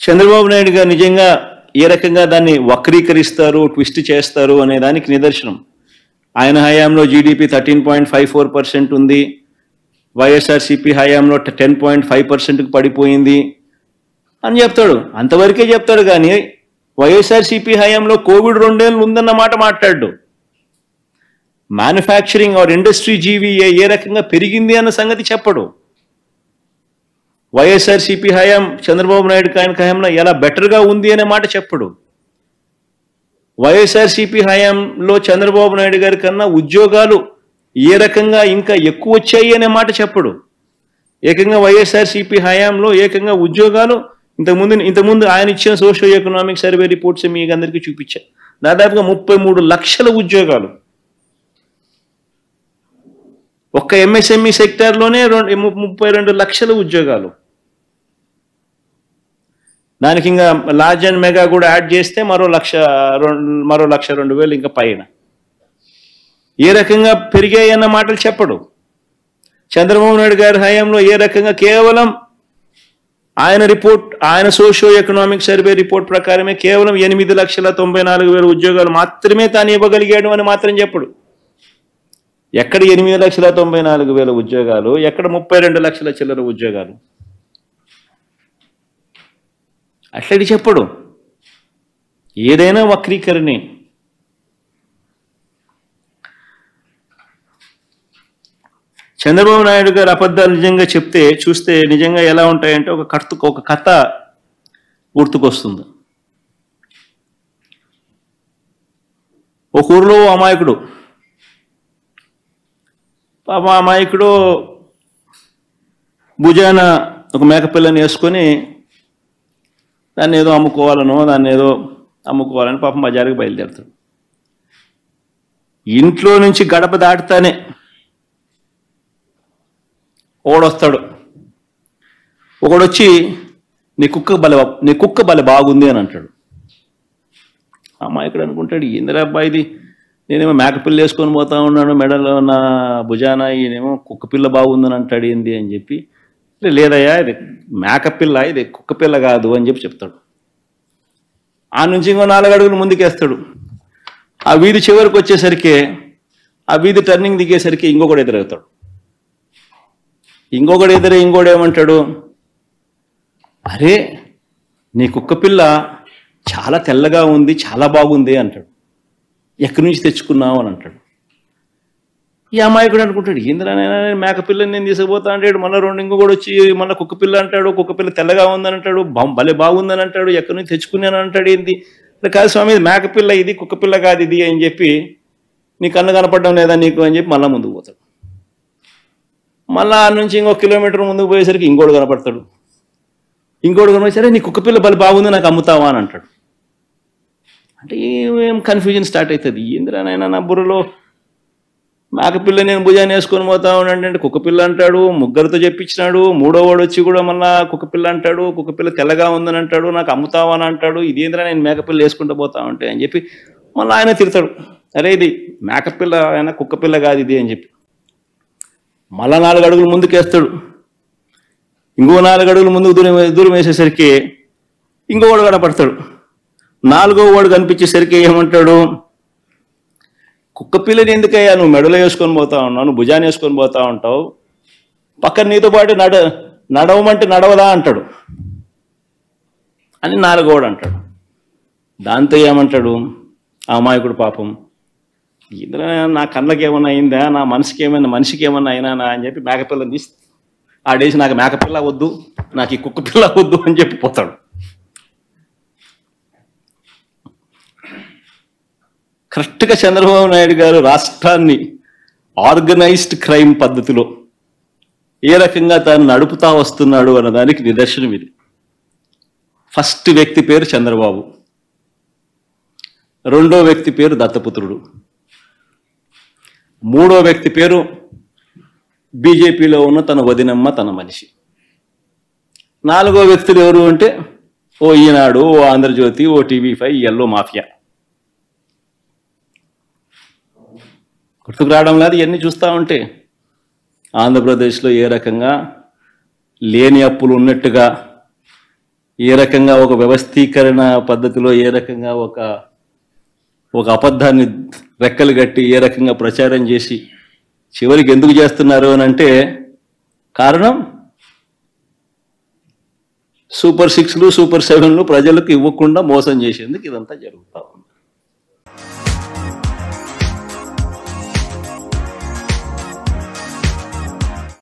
చంద్రబాబు నాయుడు గారు నిజంగా ఏ రకంగా దాన్ని వక్రీకరిస్తారు, ట్విస్ట్ చేస్తారు అనే దానికి నిదర్శనం. ఆయన హయాంలో జీడిపి 13.54% ఉంది, వైఎస్ఆర్సీపీ హయాంలో 10.5%కు పడిపోయింది అని చెప్తాడు. అంతవరకే చెప్తాడు కానీ వైఎస్ఆర్సీపీ హయాంలో కోవిడ్ 2 ఏళ్ళు ఉందన్న మాట మాట్లాడు. మ్యానుఫ్యాక్చరింగ్ ఆర్ ఇండస్ట్రీ జీవీఏ ఏ రకంగా పెరిగింది అన్న సంగతి చెప్పడు. వైఎస్ఆర్సీపీ హయాం చంద్రబాబు నాయుడు హయాంలో ఎలా బెటర్గా ఉంది అనే మాట చెప్పడు. వైఎస్ఆర్సీపీ హయాంలో చంద్రబాబు నాయుడు గారి కన్నా ఉద్యోగాలు ఏ రకంగా ఇంకా ఎక్కువ వచ్చాయి అనే మాట చెప్పడు. ఏకంగా వైఎస్ఆర్సీపీ హయాంలో ఏకంగా ఉద్యోగాలు ఇంతకుముందు ఆయన ఇచ్చిన సోషియో ఎకనామిక్ సర్వే రిపోర్ట్స్ మీకు అందరికీ చూపించారు. దాదాపుగా 33 లక్షల ఉద్యోగాలు ఒక్క ఎంఎస్ఎంఈ సెక్టార్లోనే 32 లక్షల ఉద్యోగాలు. దానికి ఇంకా లార్జ్ అండ్ మెగా కూడా యాడ్ చేస్తే మరో 1,02,000 ఇంకా పైన. ఏ రకంగా పెరిగాయి అన్న మాటలు చెప్పడు. చంద్రబాబు నాయుడు గారి హయాంలో ఏ రకంగా కేవలం ఆయన సోషియో ఎకనామిక్ సర్వే రిపోర్ట్ ప్రకారమే కేవలం 8,94,000 ఉద్యోగాలు మాత్రమే తాను ఇవ్వగలిగాడు అని మాత్రం చెప్పడు. ఎక్కడ 8,94,000 ఉద్యోగాలు, ఎక్కడ 32 లక్షల చిల్లర ఉద్యోగాలు, అట్లడి చెప్పడు. ఏదైనా వక్రీకరణే. చంద్రబాబు నాయుడు గారు అబద్ధాలు నిజంగా చూస్తే నిజంగా ఎలా ఉంటాయంటే ఒక కథ గుర్తుకొస్తుంది. ఒక ఊరిలో అమాయకుడు భుజాన ఒక మేకపిల్లని వేసుకొని దాన్ని ఏదో అమ్ముకోవాలని పాపం బజారుకి బయలుదేరుతాడు. ఇంట్లో నుంచి గడప దాటుతానే ఒకడొస్తాడు. ఒకడొచ్చి నీ కుక్క బలే బాగుంది అని అంటాడు. అమ్మాయికుడు అనుకుంటాడు, ఏందిరా అబ్బాయి ఇది, నేనేమో మేకపిల్ల వేసుకొని పోతా ఉన్నాను, మెడలో నా భుజాన, ఈయనేమో కుక్కపిల్ల బాగుందని అంటాడు ఏంది అని చెప్పి, లేదయ్యా ఇది మేకపిల్ల, ఇది కుక్కపిల్ల కాదు అని చెప్తాడు. ఆ నుంచి ఇంకో 4 అడుగులు ముందుకేస్తాడు. ఆ వీధి చివరికి వచ్చేసరికి, ఆ వీధి టర్నింగ్ దిగేసరికి ఇంకొకడు ఎదురవుతాడు. ఇంకోడేమంటాడు, అరే నీ కుక్కపిల్ల చాలా తెల్లగా ఉంది, చాలా బాగుంది అంటాడు. ఎక్కడి నుంచి తెచ్చుకున్నావు అని అంటాడు. ఈ అమాయకుడు అనుకుంటాడు, ఏంద్రనైనా మేకపిల్లని నేను తీసుకుపోతా అంటాడు. మళ్ళీ ఇంకొకడు వచ్చి మళ్ళీ కుక్కపిల్ల అంటాడు. కుక్కపిల్ల తెల్లగా ఉందని అంటాడు, భలే బాగుందని అంటాడు, ఎక్కడి నుంచి తెచ్చుకున్నాను అంటాడు. ఏంది కాదు స్వామి, మేకపిల్ల ఇది, కుక్కపిల్ల కాదు ఇది అని చెప్పి, నీ కన్ను కనపడడం లేదా నీకు అని చెప్పి మళ్ళీ ముందుకు పోతాడు. మళ్ళీ ఆ నుంచి ఇంకొక కిలోమీటర్ ముందుకు పోయేసరికి ఇంకోడు కనపడతాడు. ఇంకోడు కనపడి, నీ కుక్కపిల్ల బలి బాగుంది, నాకు అమ్ముతావా అని అంటాడు. అంటే ఏం కన్ఫ్యూజన్ స్టార్ట్ అవుతుంది. ఏంద్రనైనా నా బుర్రలో మేకపిల్ల నేను భుజాన్ని వేసుకొని పోతా ఉన్నాడు, కుక్కపిల్ల అంటాడు, ముగ్గురితో చెప్పించినాడు, 3వ వాడు వచ్చి కూడా మళ్ళీ కుక్కపిల్ల అంటాడు, కుక్కపిల్ల తెల్లగా ఉందని అంటాడు, నాకు అమ్ముతావా అని అంటాడు. ఇదేంద్రా నేను మేకపిల్ల వేసుకుంటూ పోతా ఉంటే అని చెప్పి మళ్ళీ ఆయన తిడతాడు, అరే ఇది మేకపిల్ల అయినా కుక్కపిల్ల కాదు ఇది అని చెప్పి మళ్ళా 4 అడుగులు ముందుకేస్తాడు. ఇంకో 4 అడుగులు ముందుకు దూరం వేసేసరికి ఇంకోవాడు కనపడతాడు. 4వ వాడు కనిపించేసరికి ఏమంటాడు, కుక్కపిల్లని ఎందుకయ్యా నువ్వు మెడలో వేసుకొని పోతా ఉన్నావు, నువ్వు భుజాన్ని వేసుకొని పోతా ఉంటావు, పక్కన నీతో పాటు నడవమంటే నడవదా అంటాడు అని 4వ వాడు అంటాడు. దాంతో ఏమంటాడు ఆ అమాయకుడు, పాపం ఇందులో నా కళ్ళకి ఏమన్నా అయిందా, నా మనిషికి ఏమన్నా అయినా అని చెప్పి మేకపిల్లని తీసి ఆడేసి, నాకు మేకపిల్ల వద్దు, నాకు ఈ కుక్కపిల్ల వద్దు అని చెప్పి పోతాడు. కరెక్ట్గా చంద్రబాబు నాయుడు గారు రాష్ట్రాన్ని ఆర్గనైజ్డ్ క్రైమ్ పద్ధతిలో ఏ రకంగా తాను నడుపుతా వస్తున్నాడు అన్నదానికి నిదర్శనం ఇది. ఫస్ట్ వ్యక్తి పేరు చంద్రబాబు, 2వ వ్యక్తి పేరు దత్తపుత్రుడు, 3వ వ్యక్తి పేరు బీజేపీలో ఉన్న తన వదినమ్మ, తన మనిషి. 4వ వ్యక్తులు ఎవరు అంటే ఓ ఈనాడు, ఓ ఆంధ్రజ్యోతి, ఓ టీవీ5, ఎల్లో మాఫియా. గుర్తుకు రావడం లేదు ఇవన్నీ చూస్తూ ఉంటే. ఆంధ్రప్రదేశ్లో ఏ రకంగా లేని అప్పులు ఉన్నట్టుగా, ఏ రకంగా ఒక వ్యవస్థీకరణ పద్ధతిలో ఏ రకంగా ఒక అబద్ధాన్ని రెక్కలు కట్టి ఏ రకంగా ప్రచారం చేసి చివరికి ఎందుకు చేస్తున్నారు అని అంటే కారణం సూపర్ 6లు సూపర్ 7లు ప్రజలకు ఇవ్వకుండా మోసం చేసేందుకు ఇదంతా జరుగుతాం.